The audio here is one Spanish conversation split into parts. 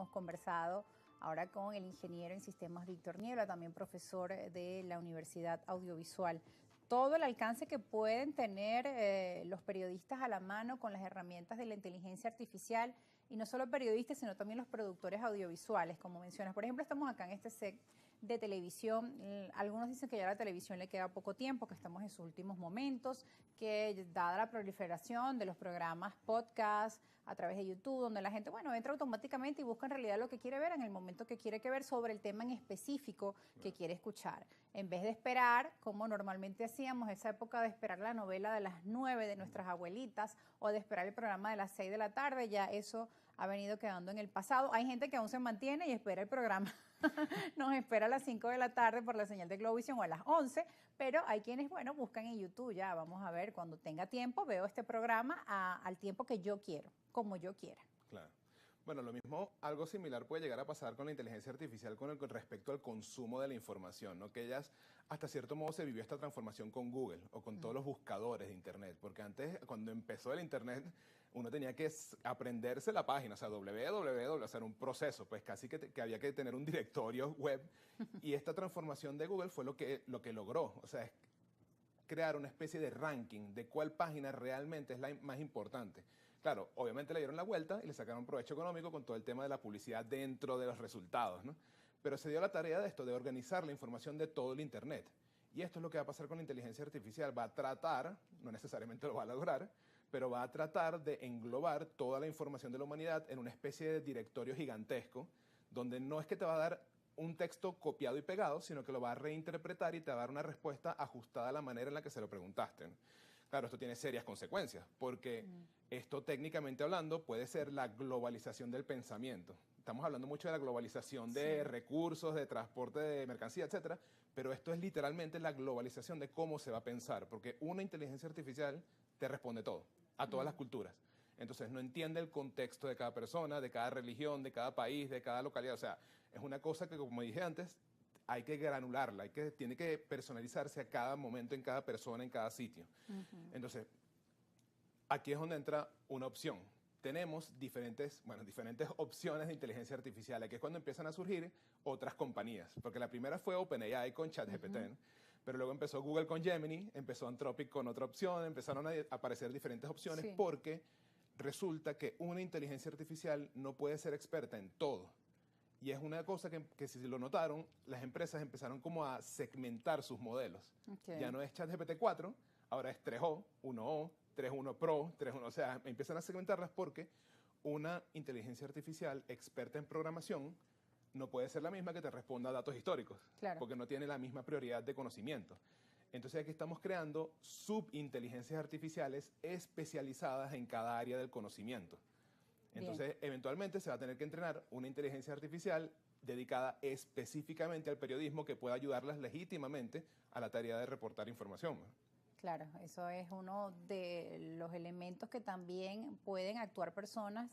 hemos conversado ahora con el ingeniero en sistemas Víctor Niebla, también profesor de la Universidad Audiovisual. Todo el alcance que pueden tener los periodistas a la mano con las herramientas de la inteligencia artificial, y no solo periodistas, sino también los productores audiovisuales, como mencionas. Por ejemplo, estamos acá en este set de televisión. Algunos dicen que ya a la televisión le queda poco tiempo, que estamos en sus últimos momentos, que dada la proliferación de los programas podcast a través de YouTube, donde la gente, bueno, entra automáticamente y busca en realidad lo que quiere ver en el momento que quiere que ver sobre el tema en específico que quiere escuchar. En vez de esperar, como normalmente hacíamos, esa época de esperar la novela de las 9 de nuestras abuelitas o de esperar el programa de las 6 de la tarde, ya eso ha venido quedando en el pasado. Hay gente que aún se mantiene y espera el programa. Nos espera a las 5 de la tarde por la señal de Globovisión o a las 11, pero hay quienes, bueno, buscan en YouTube, ya vamos a ver, cuando tenga tiempo, veo este programa al tiempo que yo quiero, como yo quiera. Claro. Bueno, lo mismo, algo similar puede llegar a pasar con la inteligencia artificial con respecto al consumo de la información, ¿no? Que ellas, hasta cierto modo, se vivió esta transformación con Google o con todos los buscadores de Internet, porque antes, cuando empezó el Internet, uno tenía que aprenderse la página, o sea, www, o sea, era un proceso, pues casi que había que tener un directorio web, y esta transformación de Google fue lo que logró, o sea, es crear una especie de ranking de cuál página realmente es la más importante. Claro, obviamente le dieron la vuelta y le sacaron provecho económico con todo el tema de la publicidad dentro de los resultados, ¿no? Pero se dio la tarea de esto, de organizar la información de todo el Internet. Y esto es lo que va a pasar con la inteligencia artificial. Va a tratar, no necesariamente lo va a lograr, pero va a tratar de englobar toda la información de la humanidad en una especie de directorio gigantesco, donde no es que te va a dar un texto copiado y pegado, sino que lo va a reinterpretar y te va a dar una respuesta ajustada a la manera en la que se lo preguntaste, ¿no? Claro, esto tiene serias consecuencias, porque esto técnicamente hablando puede ser la globalización del pensamiento. Estamos hablando mucho de la globalización de recursos, de transporte de mercancía, etcétera, pero esto es literalmente la globalización de cómo se va a pensar, porque una inteligencia artificial te responde todo, a todas las culturas. Entonces no entiende el contexto de cada persona, de cada religión, de cada país, de cada localidad. O sea, es una cosa que, como dije antes, hay que granularla, tiene que personalizarse a cada momento, en cada persona, en cada sitio. Entonces, aquí es donde entra una opción. Tenemos diferentes opciones de inteligencia artificial. Aquí es cuando empiezan a surgir otras compañías. Porque la primera fue OpenAI con ChatGPT, pero luego empezó Google con Gemini, empezó Anthropic con otra opción, empezaron a aparecer diferentes opciones porque resulta que una inteligencia artificial no puede ser experta en todo. Y es una cosa que si lo notaron, las empresas empezaron como a segmentar sus modelos. Ya no es ChatGPT 4, ahora es 3O, 1O, 3.1 Pro, 3.1, o sea, empiezan a segmentarlas porque una inteligencia artificial experta en programación no puede ser la misma que te responda a datos históricos, porque no tiene la misma prioridad de conocimiento. Entonces aquí estamos creando subinteligencias artificiales especializadas en cada área del conocimiento. Entonces, eventualmente se va a tener que entrenar una inteligencia artificial dedicada específicamente al periodismo que pueda ayudarlas legítimamente a la tarea de reportar información. Claro, eso es uno de los elementos que también pueden actuar personas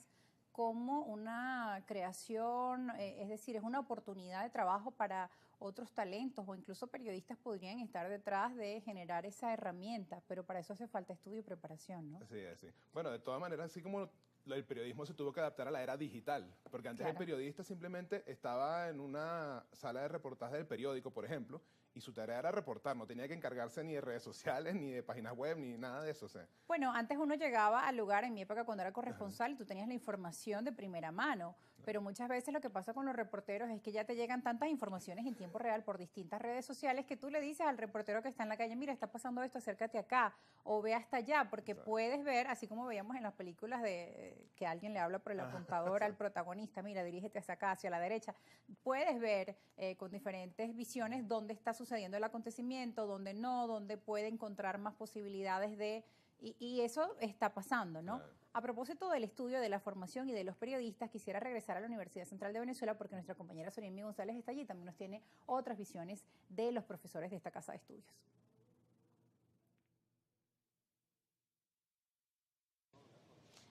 como una creación, es decir, es una oportunidad de trabajo para otros talentos o incluso periodistas podrían estar detrás de generar esa herramienta, pero para eso hace falta estudio y preparación, ¿no? Sí, sí. Bueno, de todas maneras, así como el periodismo se tuvo que adaptar a la era digital, porque antes el periodista simplemente estaba en una sala de reportaje del periódico, por ejemplo, y su tarea era reportar, no tenía que encargarse ni de redes sociales, ni de páginas web, ni nada de eso. O sea. Bueno, antes uno llegaba al lugar, en mi época cuando era corresponsal, y tú tenías la información de primera mano, pero muchas veces lo que pasa con los reporteros es que ya te llegan tantas informaciones en tiempo real por distintas redes sociales que tú le dices al reportero que está en la calle, mira, está pasando esto, acércate acá, o ve hasta allá, porque puedes ver, así como veíamos en las películas de que alguien le habla por el apuntador al protagonista, mira, dirígete hacia acá, hacia la derecha, puedes ver con diferentes visiones dónde está sucediendo el acontecimiento, dónde no, dónde puede encontrar más posibilidades de... Y eso está pasando, ¿no? A propósito del estudio de la formación y de los periodistas, quisiera regresar a la Universidad Central de Venezuela porque nuestra compañera Sorimí González está allí y también nos tiene otras visiones de los profesores de esta casa de estudios.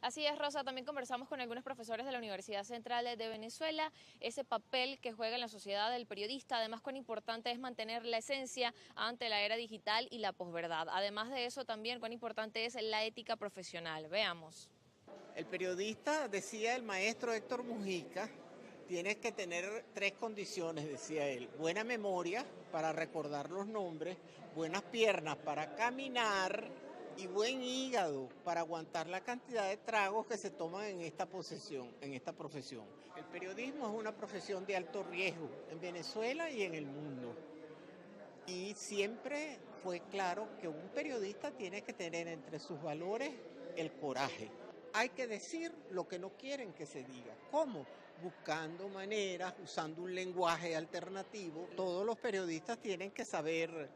Así es, Rosa, también conversamos con algunos profesores de la Universidad Central de Venezuela, ese papel que juega en la sociedad del periodista, además cuán importante es mantener la esencia ante la era digital y la posverdad. Además de eso también cuán importante es la ética profesional. Veamos. El periodista, decía el maestro Héctor Mujica, tienes que tener 3 condiciones, decía él. Buena memoria para recordar los nombres, buenas piernas para caminar y buen hígado para aguantar la cantidad de tragos que se toman en esta profesión. El periodismo es una profesión de alto riesgo en Venezuela y en el mundo. Y siempre fue claro que un periodista tiene que tener entre sus valores el coraje. Hay que decir lo que no quieren que se diga. ¿Cómo? Buscando maneras, usando un lenguaje alternativo. Todos los periodistas tienen que saber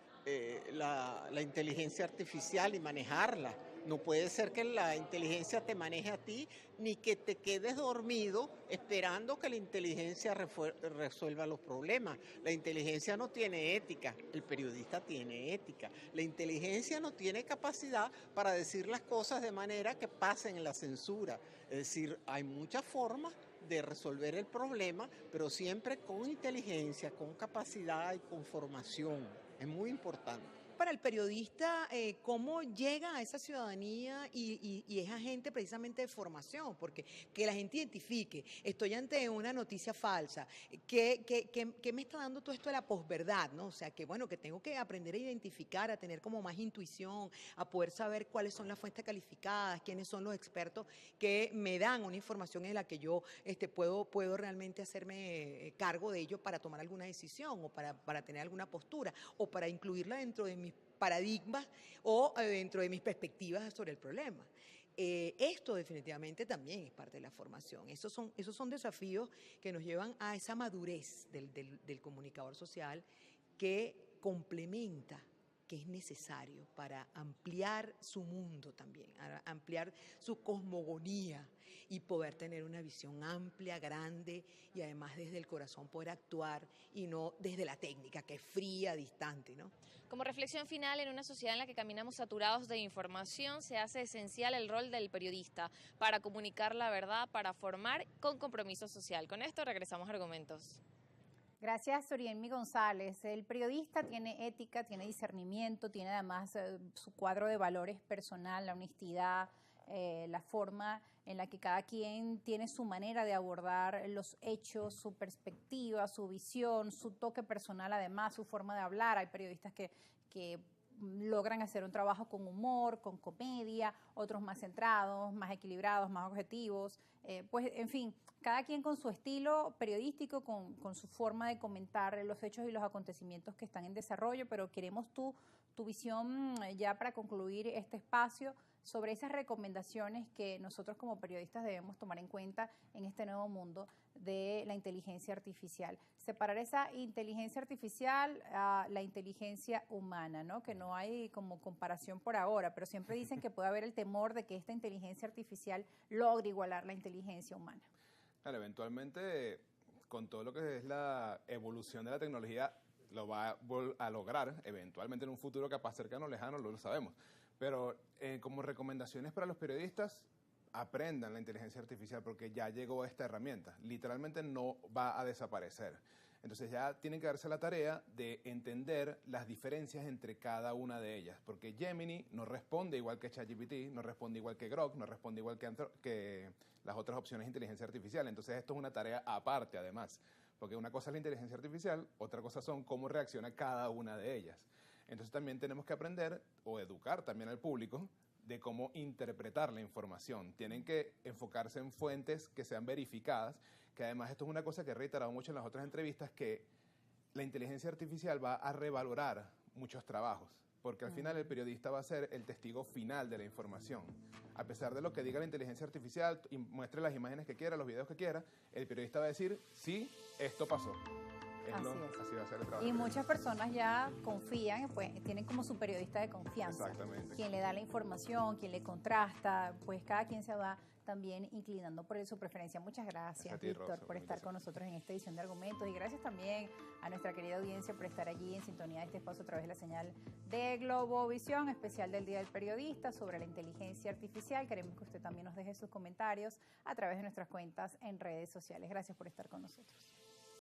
la inteligencia artificial y manejarla. No puede ser que la inteligencia te maneje a ti, ni que te quedes dormido esperando que la inteligencia resuelva los problemas. La inteligencia no tiene ética, el periodista tiene ética. La inteligencia no tiene capacidad para decir las cosas de manera que pasen en la censura. Es decir, hay muchas formas de resolver el problema, pero siempre con inteligencia, con capacidad y con formación. Es muy importante. Para el periodista, ¿cómo llega a esa ciudadanía y es agente precisamente de formación? Porque que la gente identifique, estoy ante una noticia falsa, ¿qué me está dando todo esto de la posverdad, ¿no? O sea, que bueno, que tengo que aprender a identificar, a tener como más intuición, a poder saber cuáles son las fuentes calificadas, quiénes son los expertos que me dan una información en la que yo puedo realmente hacerme cargo de ello para tomar alguna decisión o para tener alguna postura o para incluirla dentro de mis paradigmas o dentro de mis perspectivas sobre el problema. Esto definitivamente también es parte de la formación. Esos son desafíos que nos llevan a esa madurez del comunicador social que complementa, que es necesario para ampliar su mundo también, ampliar su cosmogonía y poder tener una visión amplia, grande y además desde el corazón poder actuar y no desde la técnica que es fría, distante, ¿no? Como reflexión final, en una sociedad en la que caminamos saturados de información, se hace esencial el rol del periodista para comunicar la verdad, para formar con compromiso social. Con esto regresamos a Argumentos. Gracias, Sorienmi González. El periodista tiene ética, tiene discernimiento, tiene además su cuadro de valores personal, la honestidad, la forma en la que cada quien tiene su manera de abordar los hechos, su perspectiva, su visión, su toque personal, además, su forma de hablar. Hay periodistas que logran hacer un trabajo con humor, con comedia, otros más centrados, más equilibrados, más objetivos. Pues, en fin, cada quien con su estilo periodístico, con su forma de comentar los hechos y los acontecimientos que están en desarrollo, pero queremos tu visión ya para concluir este espacio sobre esas recomendaciones que nosotros como periodistas debemos tomar en cuenta en este nuevo mundo de la inteligencia artificial. Separar esa inteligencia artificial a la inteligencia humana, ¿no? Que no hay como comparación por ahora, pero siempre dicen que puede haber el temor de que esta inteligencia artificial logre igualar la inteligencia humana. Claro, eventualmente, con todo lo que es la evolución de la tecnología, lo va a lograr, eventualmente en un futuro capaz cercano o lejano, lo sabemos. Pero como recomendaciones para los periodistas, aprendan la inteligencia artificial porque ya llegó esta herramienta. Literalmente no va a desaparecer. Entonces ya tienen que darse la tarea de entender las diferencias entre cada una de ellas. Porque Gemini no responde igual que ChatGPT, no responde igual que Grok, no responde igual que las otras opciones de inteligencia artificial. Entonces esto es una tarea aparte además. Porque una cosa es la inteligencia artificial, otra cosa son cómo reacciona cada una de ellas. Entonces también tenemos que aprender o educar también al público de cómo interpretar la información. Tienen que enfocarse en fuentes que sean verificadas, que además esto es una cosa que he reiterado mucho en las otras entrevistas, que la inteligencia artificial va a revalorar muchos trabajos, porque al final el periodista va a ser el testigo final de la información. A pesar de lo que diga la inteligencia artificial y muestre las imágenes que quiera, los videos que quiera, el periodista va a decir, sí, esto pasó. Así va a ser el trabajo. Y muchas personas ya confían, pues tienen como su periodista de confianza. Exactamente. Quien le da la información, quien le contrasta, pues cada quien se va también inclinando por su preferencia. Muchas gracias, Víctor, por estar con nosotros en esta edición de Argumentos. Y gracias también a nuestra querida audiencia por estar allí en sintonía de este espacio a través de la señal de Globovisión, especial del Día del Periodista sobre la inteligencia artificial. Queremos que usted también nos deje sus comentarios a través de nuestras cuentas en redes sociales. Gracias por estar con nosotros.